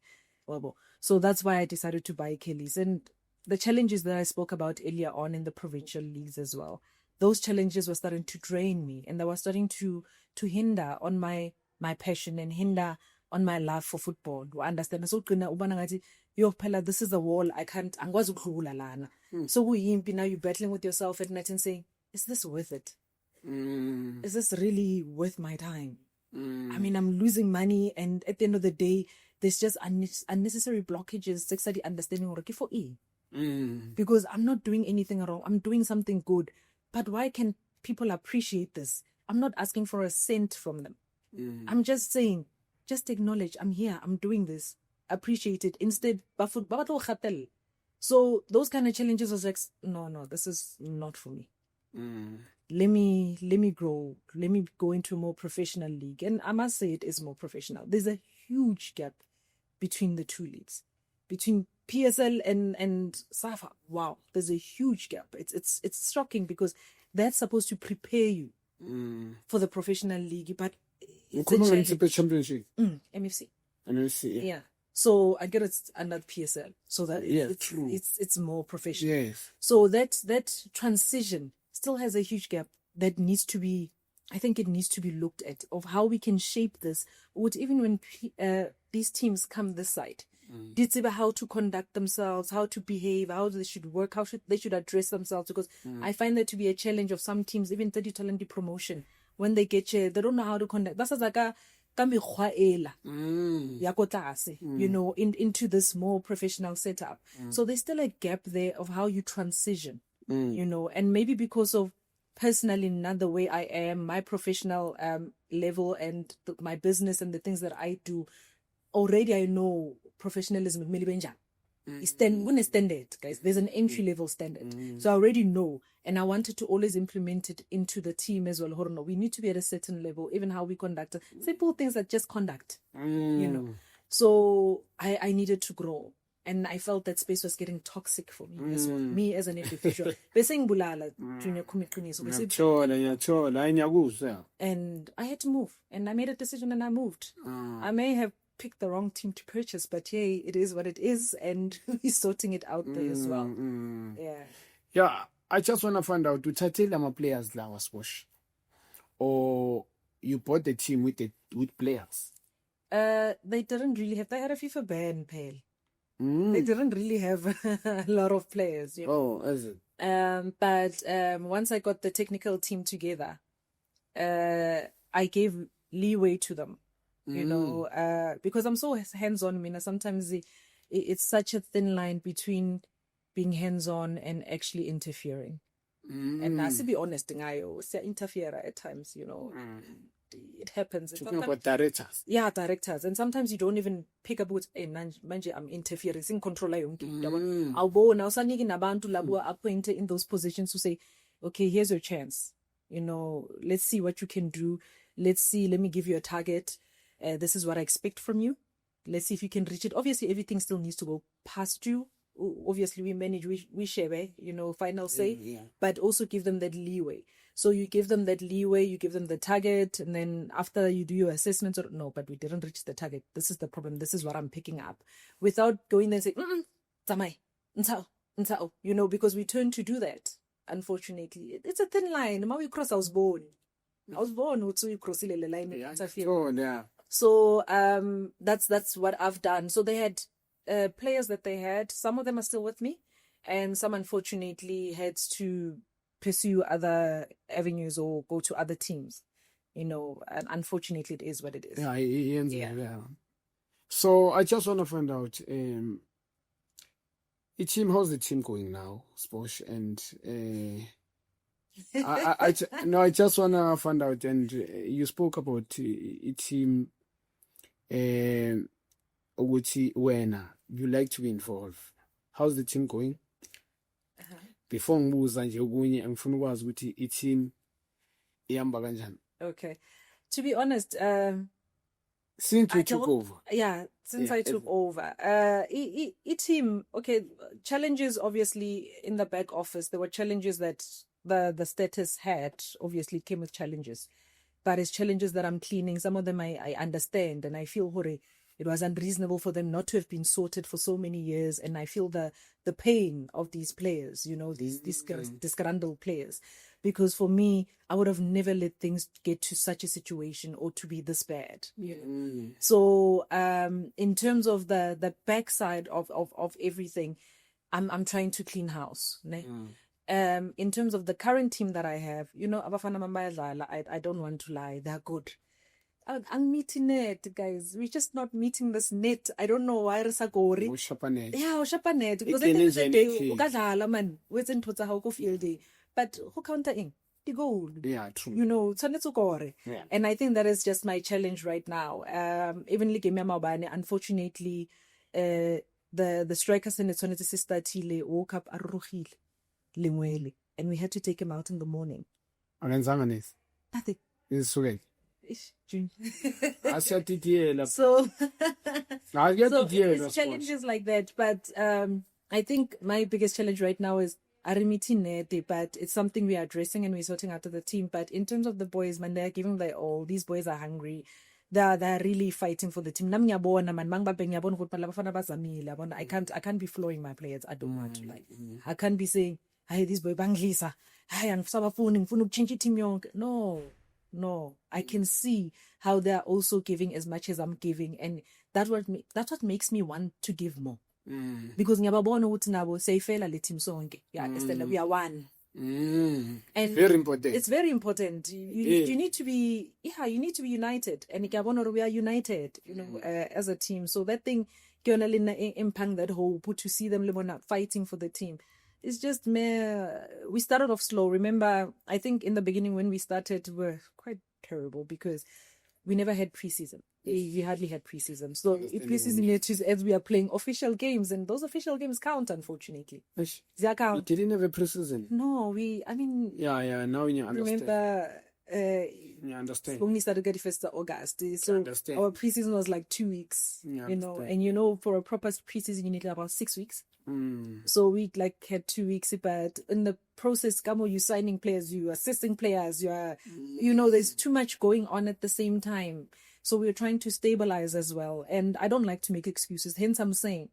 Speaker 2: So that's why I decided to buy Kellys. And the challenges that I spoke about earlier on in the provincial leagues as well, those challenges were starting to drain me, and they were starting to hinder on my passion and hinder on my love for football. You understand? So this is a wall I can't. So now you're battling with yourself at night and saying, is this worth it? Is this really worth my time? I mean, I'm losing money, and at the end of the day, there's just unnecessary blockages. Understanding because I'm not doing anything wrong. I'm doing something good. But why can people appreciate this? I'm not asking for a cent from them. I'm just saying, just acknowledge I'm here. I'm doing this. Appreciate it. Instead, so those kind of challenges was like, no, this is not for me. Let me grow. Let me go into a more professional league. And I must say it is more professional. There's a huge gap between the two leagues. Between PSL and SAFA. Wow, there's a huge gap. It's shocking, because that's supposed to prepare you for the professional league, but it's a
Speaker 1: Championship.
Speaker 2: MFC.
Speaker 1: MFC,
Speaker 2: Yeah. So I get it under PSL, so that
Speaker 1: Yeah, true.
Speaker 2: it's more professional.
Speaker 1: Yes.
Speaker 2: So that transition still has a huge gap that needs to be, I think it needs to be looked at, of how we can shape this. Even when these teams come this side, did say about how to conduct themselves, how to behave, how they should work, how they should address themselves. Because I find that to be a challenge of some teams, even 30 talent promotion. When they get here, they don't know how to conduct. That's like a into this more professional setup. So there's still a gap there of how you transition, and maybe because of personally not the way I am, my professional level and my business and the things that I do, already I know professionalism is standard, guys. There's an entry level standard. So I already know, and I wanted to always implement it into the team as well. No, we need to be at a certain level, even how we conduct simple things like just conduct, So I needed to grow, and I felt that space was getting toxic for me as well. Me as an individual. And I had to move, and I made a decision, and I moved. I may have picked the wrong team to purchase, but hey, it is what it is, and we're sorting it out there as well.
Speaker 1: Yeah, I just want to find out, do Tatela players la was wash, or you bought the team with players?
Speaker 2: They didn't really have. They had a FIFA ban, Pale. They didn't really have a lot of players.
Speaker 1: Oh, is it?
Speaker 2: But once I got the technical team together, I gave leeway to them. Because I'm so hands-on. Sometimes it's such a thin line between being hands-on and actually interfering. And to be honest, I interfere at times. It happens.
Speaker 1: Talking about directors.
Speaker 2: Yeah, directors. And sometimes you don't even pick up with, manje, I'm interfering, in control. Appointed in those positions to say, okay, here's your chance. Let's see what you can do. Let me give you a target. This is what I expect from you. Let's see if you can reach it. Obviously, everything still needs to go past you. Obviously, we manage, we share, final say, but also give them that leeway. So you give them that leeway, you give them the target, and then after you do your assessment, no, but we didn't reach the target. This is the problem. This is what I'm picking up. Without going there and saying, because we turn to do that. Unfortunately, it's a thin line. Now we cross, I was born so you cross the line.
Speaker 1: Yeah.
Speaker 2: So that's what I've done. So they had players that they had. Some of them are still with me, and some unfortunately had to pursue other avenues or go to other teams. And unfortunately, it is what it is.
Speaker 1: Yeah. So I just want to find out, how's the team going now, Sposh? And I just want to find out, and you spoke about a team, when you like to be involved. How's the team going? Before ngibuza nje okunye ngifuna ukwazi ukuthi i-team ihamba kanjani.
Speaker 2: Okay. To be honest,
Speaker 1: since you took over.
Speaker 2: Yeah, since I took over. Team, okay, challenges obviously in the back office. There were challenges that the status had. Obviously it came with challenges. But it's challenges that I'm cleaning. Some of them I understand, and I feel it was unreasonable for them not to have been sorted for so many years. And I feel the pain of these players, these disgruntled players. Because for me, I would have never let things get to such a situation or to be this bad. So in terms of the backside of everything, I'm trying to clean house. In terms of the current team that I have, Abafana Mambayadlala, I don't want to lie, they're good. I'm meeting net, guys. We're just not meeting this net. I don't know why Resagori. Yeah, Shapanet. Because at the end of the day, Ukadala man, what's in Totahoko field day. But who countering? The goal.
Speaker 1: Yeah, true.
Speaker 2: Yeah. And I think that is just my challenge right now. Even Ligemi Mabane, unfortunately, the strikers in the Sonete Sister Tile woke up Aruhil Limwele, and we had to take him out in the morning.
Speaker 1: Nothing. It's okay. So
Speaker 2: it's challenges like that, but I think my biggest challenge right now is Arimitine, but it's something we are addressing and we're sorting out of the team. But in terms of the boys, man, they're giving their all. These boys are hungry. they're really fighting for the team. Nami ngiyabona man mangibabe ngiyabona ukuthi laba bafana bazamile yabona. I can't be flowing my players. I don't want to like. I can't be saying, "Hey, this boy bangidlisa. Hey, ngifuna ukuchange team yonke." No. I can see how they're also giving as much as I'm giving, and that's what makes me want to give more. Because ngiyababona ukuthi nabo siyayifela le team sonke. You understand? We are one.
Speaker 1: And
Speaker 2: very
Speaker 1: important.
Speaker 2: It's very important. You need to be united. And we are united, as a team. So that thing, impang that whole put to see them fighting for the team. It's just we started off slow. Remember, I think in the beginning when we started, we were quite terrible because we never had preseason. We hardly had preseason. So preseason as we are playing official games, and those official games count, unfortunately. They count.
Speaker 1: We didn't have a preseason.
Speaker 2: No,
Speaker 1: Yeah, now you understand.
Speaker 2: Remember,
Speaker 1: you understand.
Speaker 2: when we started 31st of August. So our preseason was like 2 weeks, and for a proper preseason, you need about 6 weeks. So we had 2 weeks, but in the process, you're signing players, you're assisting players, there's too much going on at the same time. So we're trying to stabilize as well. And I don't like to make excuses. Hence, I'm saying,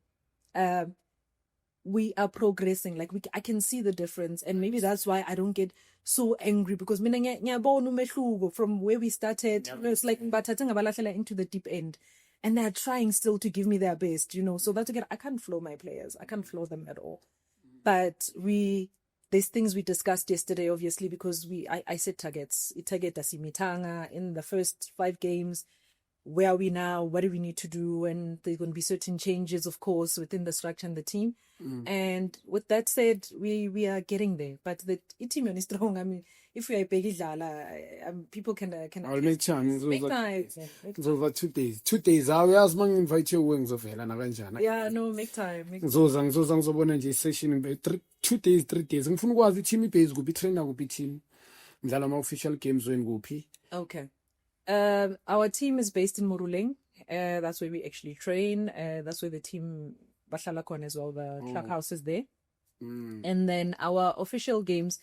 Speaker 2: we are progressing. I can see the difference. And maybe that's why I don't get so angry, because from where we started, it's like into the deep end. And they're trying still to give me their best, So that's again, I can't flow my players. I can't flow them at all. But there's things we discussed yesterday, obviously, because I set targets. Target Asimitanga in the first 5 games. Where are we now? What do we need to do? And there's going to be certain changes, of course, within the structure and the team. And with that said, we are getting there. But the team is strong. I mean, if we are big, people can.
Speaker 1: I'll make time.
Speaker 2: Make time.
Speaker 1: It's over 2 days. 2 days. I will ask you invite your wings of hell and
Speaker 2: yeah, no, make time.
Speaker 1: Zozang session in 2 days, 3 days. I'm going to team base go be trainer go be team. Mdlala official games when go p.
Speaker 2: Okay. Our team is based in Moruleng. That's where we actually train. That's where the team Bashalakon as well. The clubhouse is there. And then our official games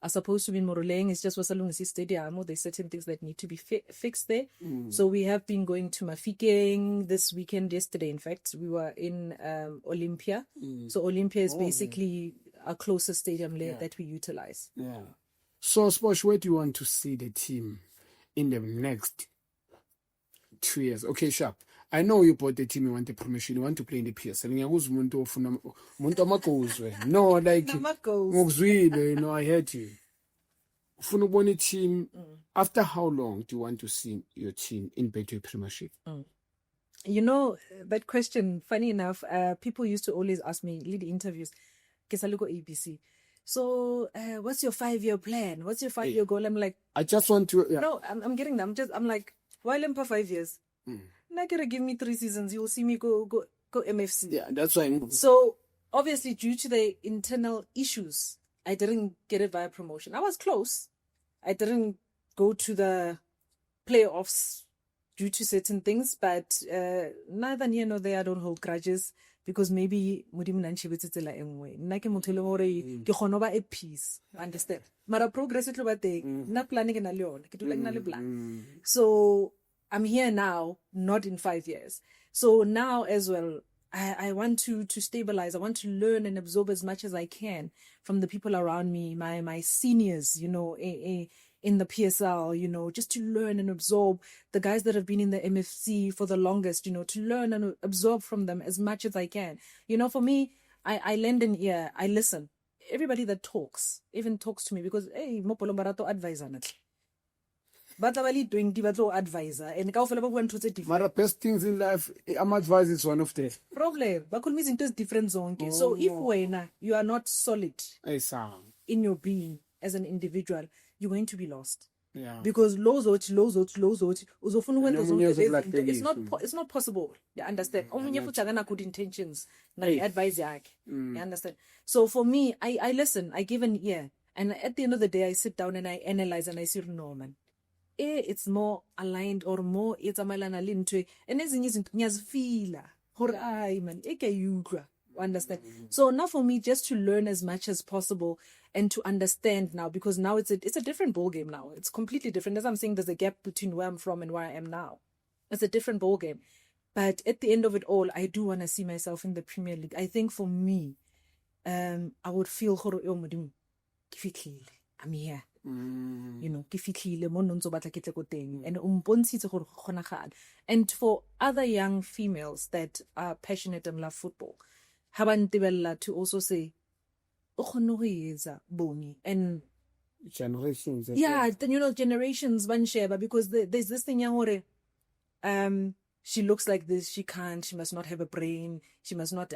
Speaker 2: are supposed to be in Moruleng. It's just Wasalungisi Stadium. There's certain things that need to be fixed there. So we have been going to Mafikeng this weekend. Yesterday, in fact, we were in Olympia. So Olympia is basically our closest stadium that we utilize.
Speaker 1: Yeah. So, Sposh, where do you want to see the team in the next 2 years? Okay, Sharp. I know you bought the team, you want the promotion, you want to play in the PSL. No, I heard you. Funuboni team, after how long do you want to see your team in Betway Premiership?
Speaker 2: That question, funny enough, people used to always ask me, lead interviews, Kesaluko ABC. So, what's your 5-year plan? What's your 5-year goal? I'm like,
Speaker 1: I just want to. Yeah.
Speaker 2: No, I'm getting them. I'm like, why Lempa 5 years? Not gonna give me 3 seasons. You'll see me go MFC.
Speaker 1: Yeah, that's why.
Speaker 2: So, obviously, due to the internal issues, I didn't get it via promotion. I was close. I didn't go to the playoffs due to certain things, but neither near nor there, I don't hold grudges. Because maybe Mudim Nanchibitila anyway. Nake Mutilore, Kihonoba a piece. Understand? Mara progress it about the not planning in a leon. So I'm here now, not in 5 years. So now as well, I want to stabilize. I want to learn and absorb as much as I can from the people around me, my seniors, in the PSL, just to learn and absorb the guys that have been in the MFC for the longest, to learn and absorb from them as much as I can. For me, I lend an ear, I listen. Everybody that talks, even talks to me because, hey, Mopolo Barato advisor. But I'm doing the advisor. And
Speaker 1: Mara best things in life, I'm advising is one of them.
Speaker 2: Problem. But could mean into different zone. So if you are not solid in your being as an individual, you're going to be lost.
Speaker 1: Yeah.
Speaker 2: Because it's not possible. You understand? Only you put good intentions. Advise you understand? So for me, I listen, I give an ear. And at the end of the day, I sit down and I analyze and I say, no, man. It's more aligned or more it's a malana lintwe. And as in nyazfila. Horai man. Understand? So now for me, just to learn as much as possible and to understand now, because now it's a different ball game now. It's completely different. As I'm saying, there's a gap between where I'm from and where I am now. It's a different ball game. But at the end of it all, I do want to see myself in the Premier League. I think for me, I would feel gore yo modimo ke fitlhile. I'm here. You know, ke fitlhile mo ntse batla ke tle ko teng and umpontshitse gore go kgonagala. And for other young females that are passionate and love football, ha ba ntebella to also say o khone go etsa boni and
Speaker 1: generations.
Speaker 2: yeah, then you know generations ban sheba because there's this thing yang gore she looks like this, she must not have a brain, she must not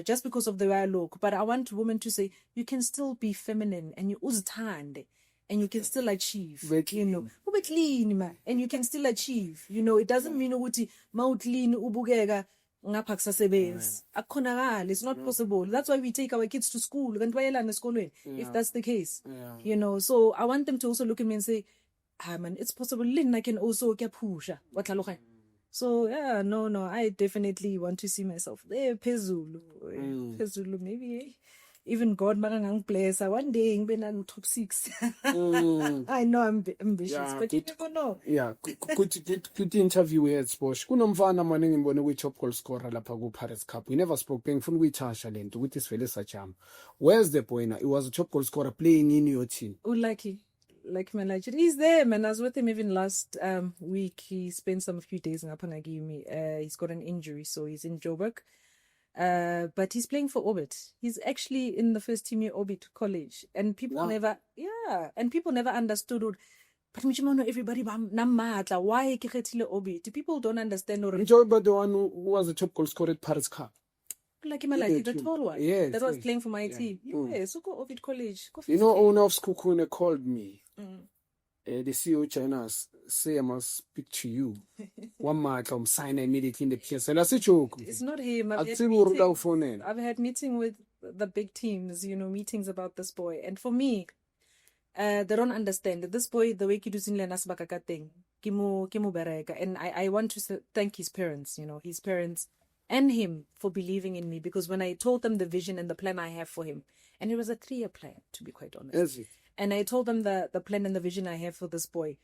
Speaker 2: just because of the way I look. But I want women to say you can still be feminine and you uzithande and you can still achieve, you know, ube clean ma, and you can still achieve, you know. It doesn't mean ukuthi ma clean ubukeka ngapha kusasebenzi akukhonakala. It's not possible. That's why we take our kids to school if that's the case, you know. So I want them to also look at me and say, man, it's possible. I can also get pusha. So yeah, no, I definitely want to see myself there. Phezulu, maybe even God makangang bless. One day I'm in top 6. I know I'm ambitious, but you never know.
Speaker 1: Yeah, good interview here at Sports. Kunomfana manje ngibone kwi top goal scorer lapha ku Pirates Cup. We never spoke bengifuna ukuyithasha lento ukuthi sivele sajama. Where's the boy now? He was a top goal scorer playing in your team.
Speaker 2: Like Manager, he's there, man. I was with him even last week. He spent a few days in Apangagimi. He's got an injury, so he's in Joburg. But he's playing for Orbit. He's actually in the first team at Orbit College, and people never understood. But everybody why Orbit? People don't understand.
Speaker 1: Joburg, the one who was a top goal scorer at Pirates Cup.
Speaker 2: Like Malaki, the tall one.
Speaker 1: Yes,
Speaker 2: that was playing for my team. So go Ovid College.
Speaker 1: You know, owner of Skukune called me. The CEO China say I must speak to you. One month I'm signing immediately in the PSL. I said, joke.
Speaker 2: It's not him. I've had meeting with the big teams, you know, meetings about this boy. And for me, they don't understand. This boy, the way he does in Lenasbaka thing, Kimu Bereka. And I want to thank his parents, you know, his parents and him for believing in me, because when I told them the vision and the plan I have for him, and it was a 3-year plan, to be quite honest.
Speaker 1: Yes.
Speaker 2: And I told them the plan and the vision I have for this boy,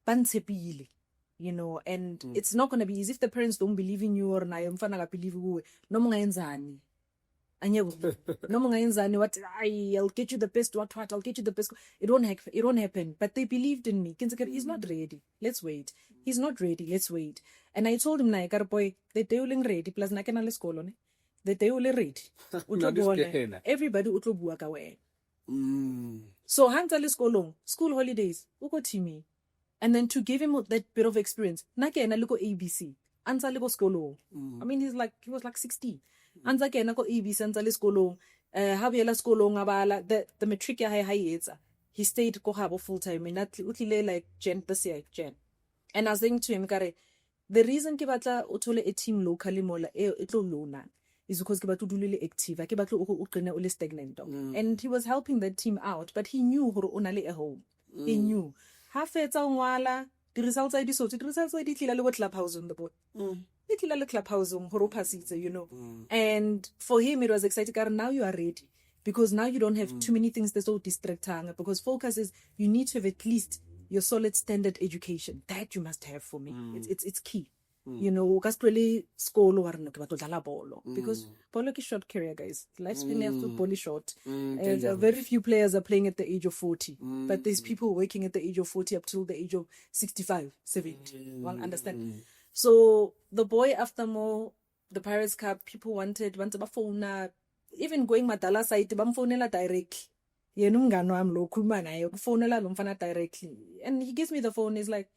Speaker 2: you know, and it's not going to be easy if the parents don't believe in you, or I believe you. No what I'll get you the best, what I'll get you the best. It won't happen. But they believed in me. He's not ready. Let's wait. He's not ready. Let's wait. And I told him, boy, the day ready, plus na kana le the day ready. Everybody utlo bua ka wena. So hanta le school holidays, uko teamy. And then to give him that bit of experience, na kena le ko ABC, anza le ko skolong. I mean, he was like 16. Anza kena ko ABC anza le skolong. Habiela skolong abala the matric ya high he stayed ko habo full time. And that utlile like Jan this year, Jan. And I was saying to him, the reason ke batla o thole a team locally mola etlo lona is because ke batla dulile active. Ke batla o qena o le stagnant. And he was helping that team out, but he knew hore o na le a home. He knew. Ha fetsa ngwala the results I disot the results I ditlila le clubhouse on the board. Ditlila le clubhouse hore pasitse, you know. And for him it was exciting. Now you are ready, because now you don't have too many things that so distracting, because focus is you need to have at least your solid standard education. That you must have for me. It's key. You know, really school or because polo is short career, guys. Lifespan of football is short. Very few players are playing at the age of 40, but there's people working at the age of 40 up till the age of 65, 70. Well, understand? So the boy, after more the Pirates Cup, people wanted phone, even going Madala site, bamfonela directly. Directly, and he gives me the phone. He's like,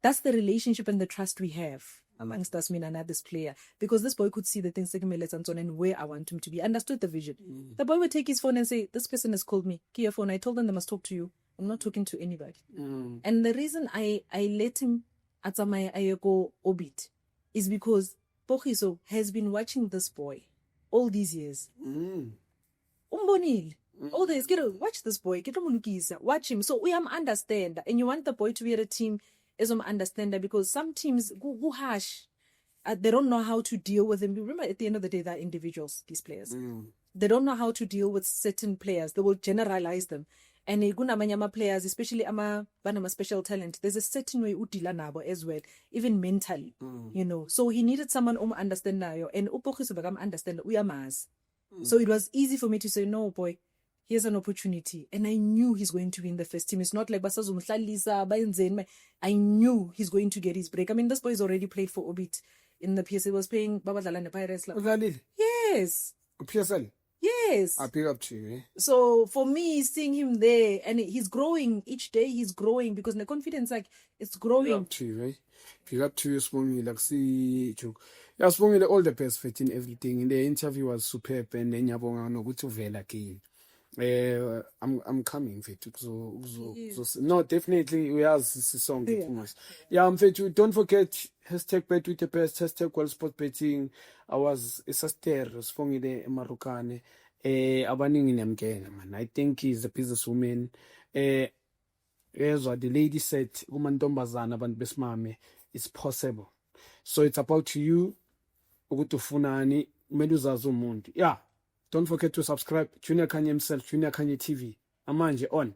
Speaker 2: that's the relationship and the trust we have amongst us, me and this player, because this boy could see the things and where I want him to be, understood the vision. The boy would take his phone and say, this person has called me, Kia phone. I told them they must talk to you. I'm not talking to anybody. And the reason I let him at my ayoko obit is because Pochiso has been watching this boy all these years. All this, watch this boy, watch him. So we understand, and you want the boy to be at a team as understander, because some teams go harsh. They don't know how to deal with them. Remember, at the end of the day, they're individuals, these players. They don't know how to deal with certain players. They will generalize them. And kunamanye ama-players, especially banama-special talent, there's a certain way udila nabo as well, even mentally, you know. So he needed someone understand nayo, and uPogiso understand uyamazi. So it was easy for me to say, no, boy, here's an opportunity. And I knew he's going to be in the first team. It's not like I knew he's going to get his break. I mean, this boy's already played for Obit in the PSL. He was playing Babadala and the Pirates. Yes.
Speaker 1: PSL?
Speaker 2: Yes.
Speaker 1: I pick up to you.
Speaker 2: So for me, seeing him there, and he's growing each day, he's growing because the confidence, like, it's growing.
Speaker 1: Pick up to you, right? Pick up to you, Spongy, like, see, joke. Yeah, Spongy, all the best fit in everything. In the interview was superb, and then Yabonga no good to Vela again. I'm coming mfethu so no, definitely uyazi sisonke Thomas. Yeah mfethu, don't forget #bet with the best, #WorldSport Betting. I was a sister sifongile eMarokane abaningi nemkela man. I think he's a businesswoman. As what the lady said, kumantombazana abantu besimame, it's possible. So it's about you ukuthi ufunani, kumele uzazi umuntu. Yeah. Don't forget to subscribe. Junior Kanye himself, Junior Kanye TV. Amanje on.